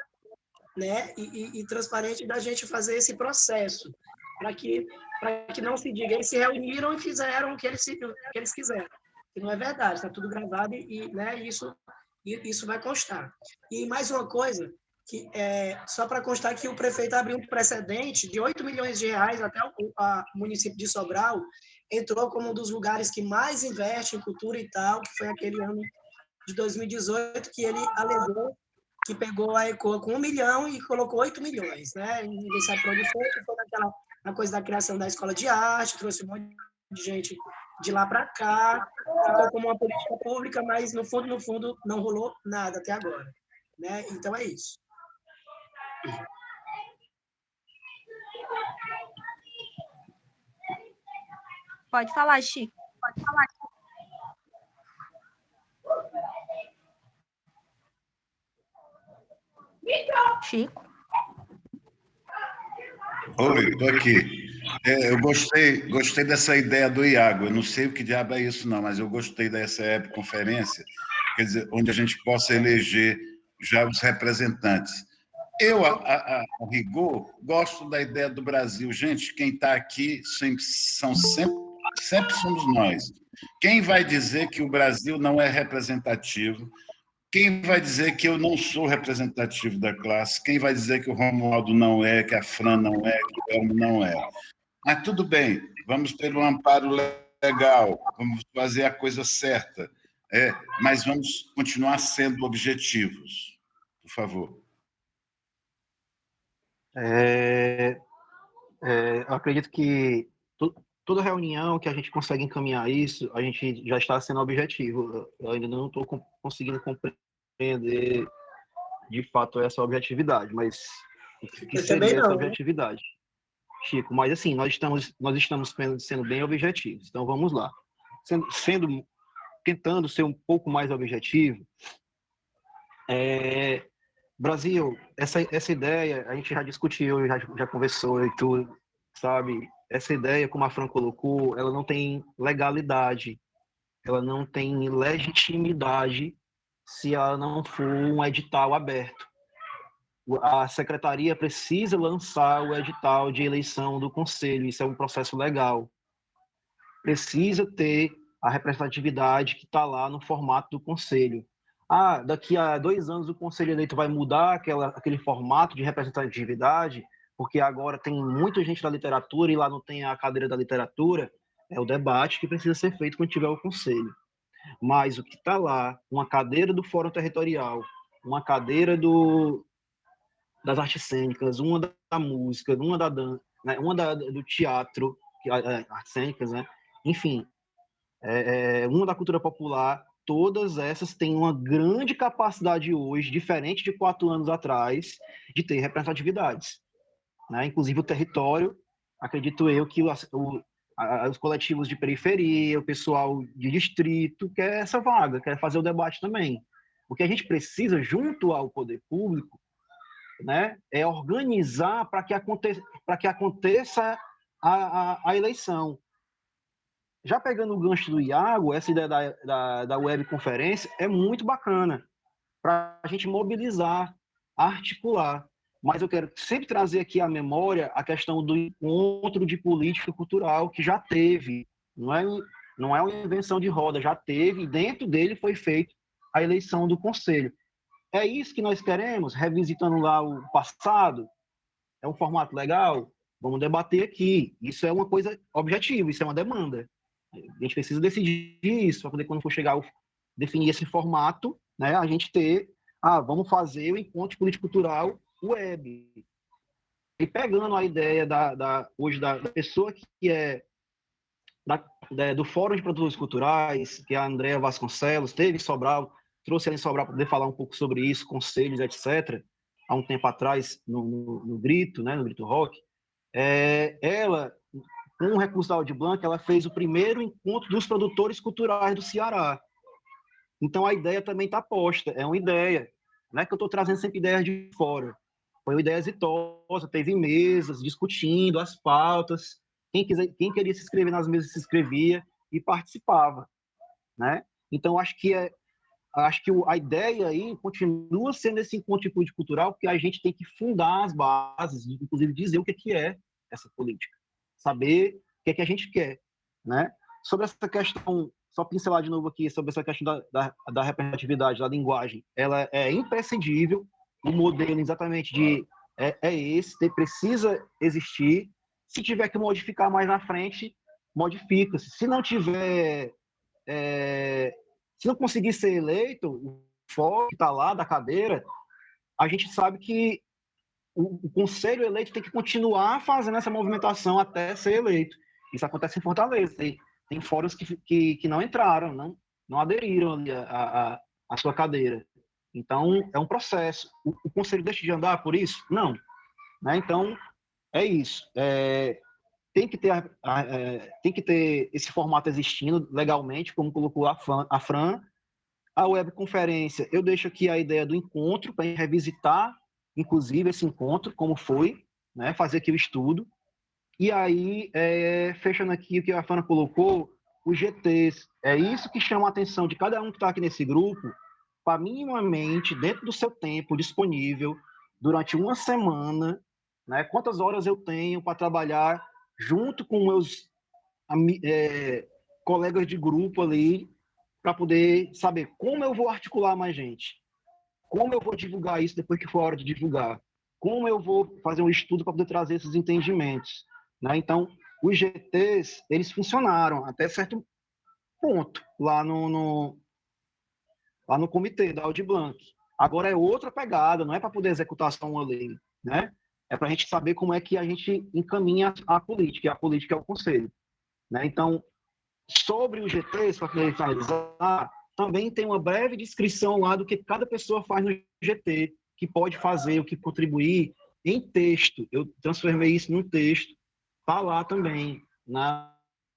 né, e transparente da gente fazer esse processo, para que não se diga, eles se reuniram e fizeram o que eles quiseram. E não é verdade, está tudo gravado né, isso vai constar. E mais uma coisa, que só para constar que o prefeito abriu um precedente de 8 milhões de reais, até o município de Sobral entrou como um dos lugares que mais investe em cultura e tal, que foi aquele ano de 2018, que ele alegou que pegou a ECOA com 1 milhão e colocou 8 milhões, né? E ninguém sabe para onde foi, que foi na coisa da criação da escola de arte, trouxe um monte de gente de lá para cá, ficou como uma política pública, mas no fundo, não rolou nada até agora, né? Então é isso. Pode falar, Chico. Chico? Oi, estou aqui. Eu gostei dessa ideia do Iago. Eu não sei o que diabo é isso, não, mas eu gostei dessa webconferência, quer dizer, onde a gente possa eleger já os representantes. Eu, a rigor, gosto da ideia do Brasil. Gente, quem está aqui sempre somos nós. Quem vai dizer que o Brasil não é representativo? Quem vai dizer que eu não sou representativo da classe? Quem vai dizer que o Romualdo não é, que a Fran não é, que o Elmo não é? Mas tudo bem, vamos ter um amparo legal, vamos fazer a coisa certa, mas vamos continuar sendo objetivos, por favor. Eu acredito que toda reunião que a gente consegue encaminhar isso, a gente já está sendo objetivo. Eu ainda não estou conseguindo compreender de fato essa objetividade, mas o que seria essa objetividade, Chico? Mas assim, nós estamos sendo bem objetivos. Então vamos lá, tentando ser um pouco mais objetivo. Brasil, essa ideia a gente já discutiu, já conversou e tudo, sabe? Essa ideia, como a Fran colocou, ela não tem legalidade, ela não tem legitimidade se ela não for um edital aberto. A secretaria precisa lançar o edital de eleição do conselho, isso é um processo legal. Precisa ter a representatividade que está lá no formato do conselho. Daqui a 2 anos o conselho eleito vai mudar aquele formato de representatividade, porque agora tem muita gente da literatura e lá não tem a cadeira da literatura. É o debate que precisa ser feito quando tiver o conselho. Mas o que está lá, uma cadeira do Fórum Territorial, uma cadeira das artes cênicas, uma da música, uma da dança, né, uma do teatro, artes cênicas, né? Enfim, uma da cultura popular, todas essas têm uma grande capacidade hoje, diferente de 4 anos atrás, de ter representatividades. Né? Inclusive o território, acredito eu que os coletivos de periferia, o pessoal de distrito quer essa vaga, quer fazer o debate também. O que a gente precisa, junto ao poder público, né, é organizar para que aconteça a eleição. Já pegando o gancho do Iago, essa ideia da webconferência é muito bacana para a gente mobilizar, articular. Mas eu quero sempre trazer aqui à memória a questão do encontro de política cultural que já teve. Não é uma invenção de roda, já teve, e dentro dele foi feita a eleição do conselho. É isso que nós queremos, revisitando lá o passado? É um formato legal? Vamos debater aqui. Isso é uma coisa objetiva, isso é uma demanda. A gente precisa decidir isso, para poder, quando for chegar, definir esse formato, né, a gente ter, vamos fazer o encontro político-cultural web. E pegando a ideia hoje da pessoa que é do Fórum de Produtores Culturais, que é a Andréa Vasconcelos, teve em Sobral, trouxe ela em Sobral para poder falar um pouco sobre isso, conselhos, etc., há um tempo atrás, no Grito, né, no Grito Rock. Ela, com o recurso da Aldir Blanc, ela fez o primeiro encontro dos produtores culturais do Ceará. Então, a ideia também está posta, é uma ideia. Não é que eu estou trazendo sempre ideias de fora. Foi uma ideia exitosa, teve mesas, discutindo as pautas. Quem queria se inscrever nas mesas se inscrevia e participava. Né? Então, acho que a ideia aí continua sendo esse encontro cultural, porque a gente tem que fundar as bases, inclusive dizer o que é essa política. Saber o que a gente quer, né? Sobre essa questão, só pincelar de novo aqui, sobre essa questão da representatividade, da linguagem, ela é imprescindível, o modelo exatamente esse, precisa existir. Se tiver que modificar mais na frente, modifica-se. Se não tiver, se não conseguir ser eleito, o fórum que está lá da cadeira, a gente sabe que o conselho eleito tem que continuar fazendo essa movimentação até ser eleito. Isso acontece em Fortaleza. Tem fóruns que não entraram, não aderiram ali à sua cadeira. Então, é um processo. O conselho deixa de andar por isso? Não. Né? Então, é isso. Tem que ter esse formato existindo legalmente, como colocou a Fran. A webconferência, eu deixo aqui a ideia do encontro, para revisitar, inclusive, esse encontro, como foi, né? Fazer aqui o estudo. E aí, fechando aqui o que a Fran colocou, os GTs. É isso que chama a atenção de cada um que está aqui nesse grupo, para minimamente, dentro do seu tempo disponível, durante uma semana, né? Quantas horas eu tenho para trabalhar junto com meus colegas de grupo ali, para poder saber como eu vou articular mais gente, como eu vou divulgar isso depois que for a hora de divulgar, como eu vou fazer um estudo para poder trazer esses entendimentos. Né? Então, os GTs, eles funcionaram até certo ponto lá no comitê da Audi Blanc. Agora é outra pegada, não é para poder executar só uma lei, né? É para a gente saber como é que a gente encaminha a política, e a política é o conselho. Né? Então, sobre os GTs, para finalizar, também tem uma breve descrição lá do que cada pessoa faz no GT, que pode fazer, o que contribuir em texto. Eu transformei isso num texto, está lá também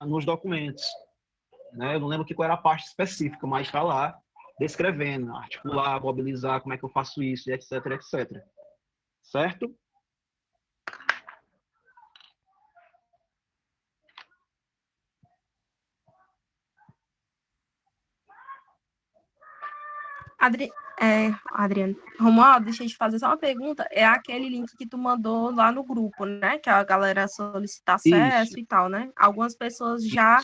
nos documentos. Né? Eu não lembro qual era a parte específica, mas está lá descrevendo, articular, mobilizar, como é que eu faço isso, etc, etc. Certo? Adriano, Romualdo, deixa eu te fazer só uma pergunta. É aquele link que tu mandou lá no grupo, né? Que a galera solicita acesso Isso. e tal, né? Algumas pessoas já...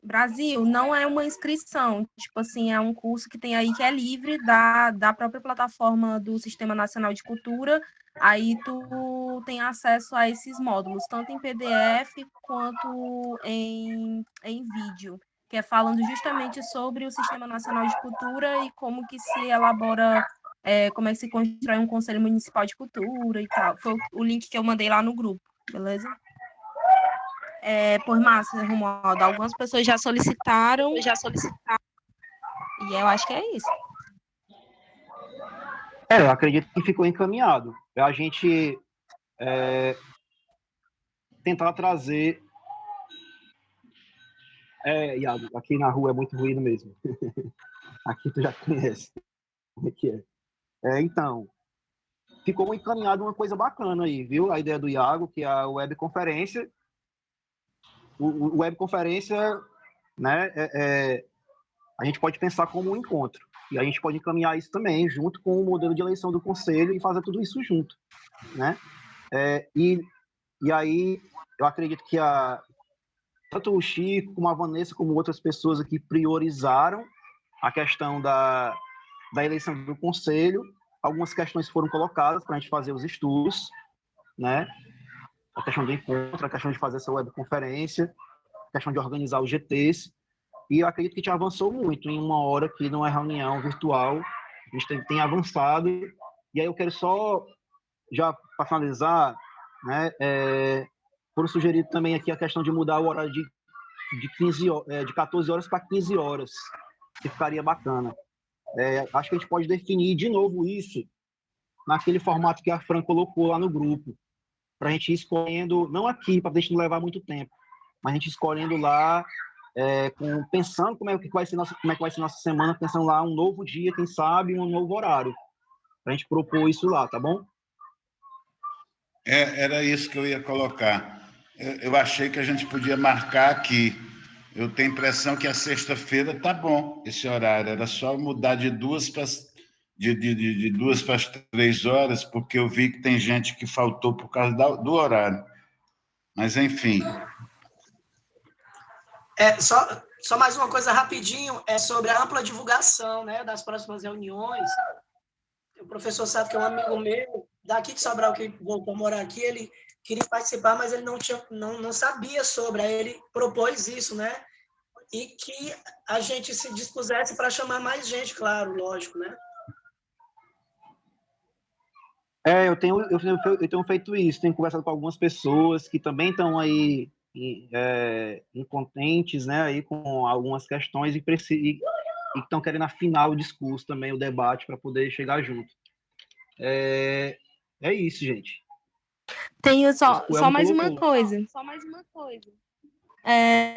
Brasil, não é uma inscrição, tipo assim, é um curso que tem aí que é livre da própria plataforma do Sistema Nacional de Cultura, aí tu tem acesso a esses módulos, tanto em PDF quanto em vídeo, que é falando justamente sobre o Sistema Nacional de Cultura e como que se elabora, como é que se constrói um Conselho Municipal de Cultura e tal. Foi o link que eu mandei lá no grupo, beleza? Por massa, Romualdo, algumas pessoas já solicitaram, e eu acho que é isso. Eu acredito que ficou encaminhado. A gente tentar trazer... Iago, aqui na rua é muito ruído mesmo. Aqui tu já conhece como é que é. Então, ficou encaminhado uma coisa bacana aí, viu? A ideia do Iago, que é a webconferência. O webconferência, né, a gente pode pensar como um encontro. E a gente pode encaminhar isso também, junto com o modelo de eleição do conselho, e fazer tudo isso junto. Né? E aí, eu acredito que tanto o Chico, como a Vanessa, como outras pessoas aqui priorizaram a questão da eleição do conselho. Algumas questões foram colocadas para a gente fazer os estudos, né? A questão do encontro, a questão de fazer essa webconferência, a questão de organizar os GTs. E eu acredito que a gente avançou muito em uma hora que não é reunião virtual. A gente tem avançado. E aí eu quero só, já para finalizar, né, foram sugerido também aqui a questão de mudar o horário de 14 horas para 15 horas, que ficaria bacana. Acho que a gente pode definir de novo isso naquele formato que a Fran colocou lá no grupo, para a gente ir escolhendo, não aqui, para a gente não levar muito tempo, mas a gente escolhendo lá, pensando como é que vai ser nossa semana, pensando lá um novo dia, quem sabe, um novo horário, para a gente propor isso lá, tá bom? Era isso que eu ia colocar. Eu achei que a gente podia marcar aqui. Eu tenho a impressão que a sexta-feira tá bom esse horário. Era só mudar de 2 para 3 horas, porque eu vi que tem gente que faltou por causa do horário. Mas, enfim. Só mais uma coisa rapidinho, sobre a ampla divulgação, né, das próximas reuniões. O professor Sato, que é um amigo meu, daqui de Sobral, que voltou a morar aqui, ele queria participar, mas ele não sabia sobre, aí ele propôs isso, né? E que a gente se dispusesse para chamar mais gente, claro, lógico, né? Eu tenho feito isso, tenho conversado com algumas pessoas que também estão aí incontentes, né, aí com algumas questões e e que estão querendo afinar o discurso também, o debate, para poder chegar junto. É isso, gente. Tenho só O Elmo mais uma colocou. coisa.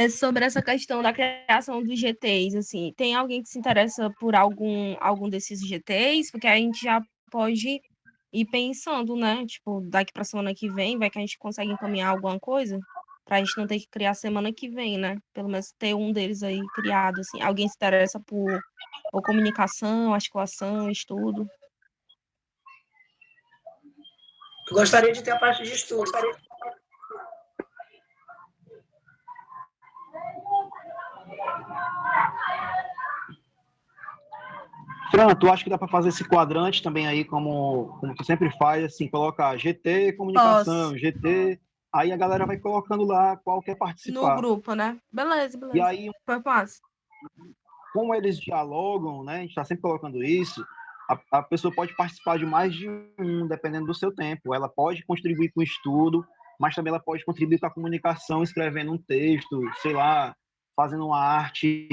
Sobre essa questão da criação dos GTs, assim, tem alguém que se interessa por algum desses GTs? Porque a gente já pode ir pensando, né? Tipo, daqui para semana que vem, vai que a gente consegue encaminhar alguma coisa, para a gente não ter que criar semana que vem, né? Pelo menos ter um deles aí criado, assim. Alguém se interessa por comunicação, articulação, estudo? Eu gostaria de ter a parte de estudo. Fran, tu acha que dá para fazer esse quadrante também aí, como tu sempre faz, assim, coloca GT, comunicação, Posso. GT, aí a galera vai colocando lá qual quer No participar. grupo, né? Beleza. E aí, Foi massa. como eles dialogam, né, a gente está sempre colocando isso, a pessoa pode participar de mais de um, dependendo do seu tempo. Ela pode contribuir com o estudo, mas também ela pode contribuir com a comunicação, escrevendo um texto, sei lá, fazendo uma arte,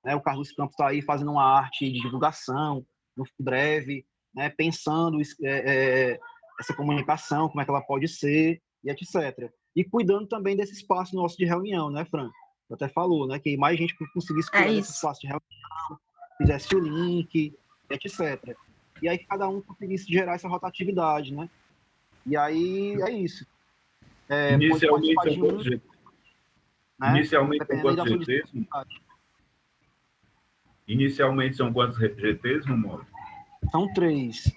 né, o Carlos Campos está aí fazendo uma arte de divulgação, no breve, né, pensando essa comunicação, como é que ela pode ser, e etc. E cuidando também desse espaço nosso de reunião, né, Fran? Você até falou, né, que mais gente conseguisse cuidar desse espaço de reunião, fizesse o link, etc. E aí que cada um conseguisse gerar essa rotatividade, né? E aí é isso. Inicialmente são de quantos GTs? né? Inicialmente são Dependendo quantos da sua GTs? disponibilidade. Inicialmente são quantos GTs, Romualdo? São 3.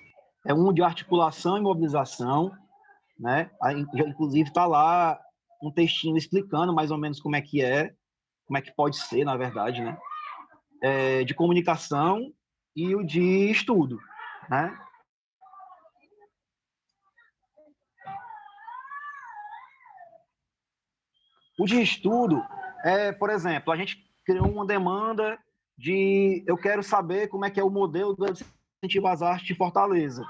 É um de articulação e mobilização, né? Aí, inclusive está lá um textinho explicando mais ou menos como é que pode ser, na verdade, né? De comunicação e o de estudo, né? O de estudo por exemplo, a gente criou uma demanda de eu quero saber como é que é o modelo do incentivo às artes de Fortaleza.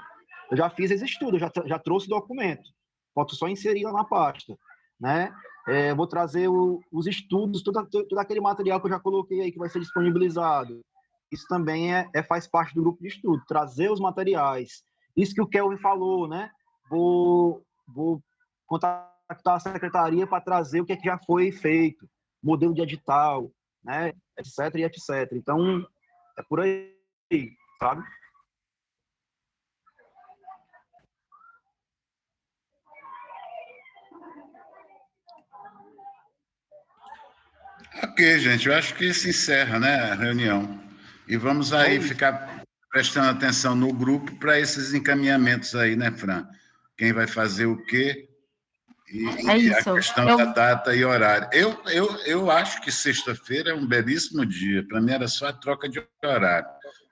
Eu já fiz esse estudo, já trouxe o documento. Falta só inserir lá na pasta, né? Eu vou trazer os estudos, todo aquele material que eu já coloquei aí que vai ser disponibilizado. Isso também faz parte do grupo de estudo, trazer os materiais. Isso que o Kelvin falou, né? Vou contactar a secretaria para trazer o que já foi feito, modelo de edital, né? Etc, e etc. Então, é por aí, sabe? Ok, gente, eu acho que se encerra, né, a reunião. E vamos aí ficar prestando atenção no grupo para esses encaminhamentos aí, né, Fran? Quem vai fazer o quê e a questão da data e horário. Eu acho que sexta-feira é um belíssimo dia. Para mim era só a troca de horário.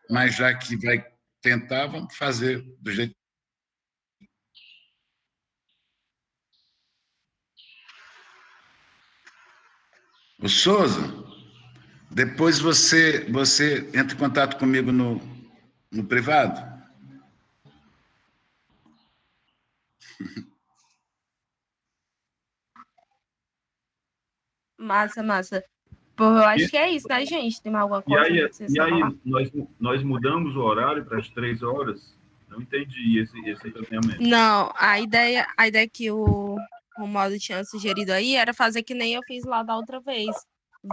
Mas já que vai tentar, vamos fazer do jeito. O Souza, depois você entra em contato comigo no privado. Massa. Pô, eu acho que é isso, né, gente? Tem mais alguma coisa que vocês querem falar? Nós mudamos o horário para as 3 horas? Não entendi esse encaminhamento. Não, a ideia que o Romualdo tinha sugerido aí era fazer que nem eu fiz lá da outra vez.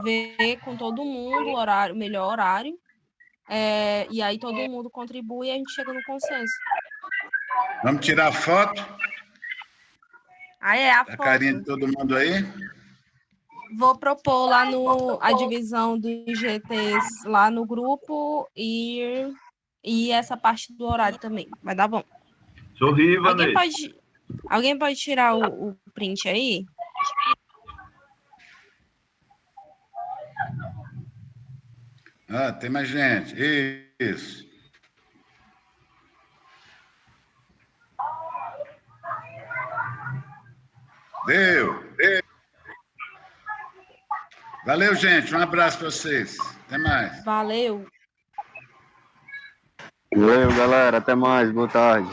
Ver com todo mundo o melhor horário, e aí todo mundo contribui e a gente chega no consenso. Vamos tirar a foto? A foto. A carinha de todo mundo aí? Vou propor lá a divisão dos GTs lá no grupo e essa parte do horário também. Vai dar bom. Sorri, Alguém pode tirar o print aí? Tem mais gente. Isso. Deu. Valeu, gente. Um abraço para vocês. Até mais. Valeu. Valeu, galera. Até mais. Boa tarde.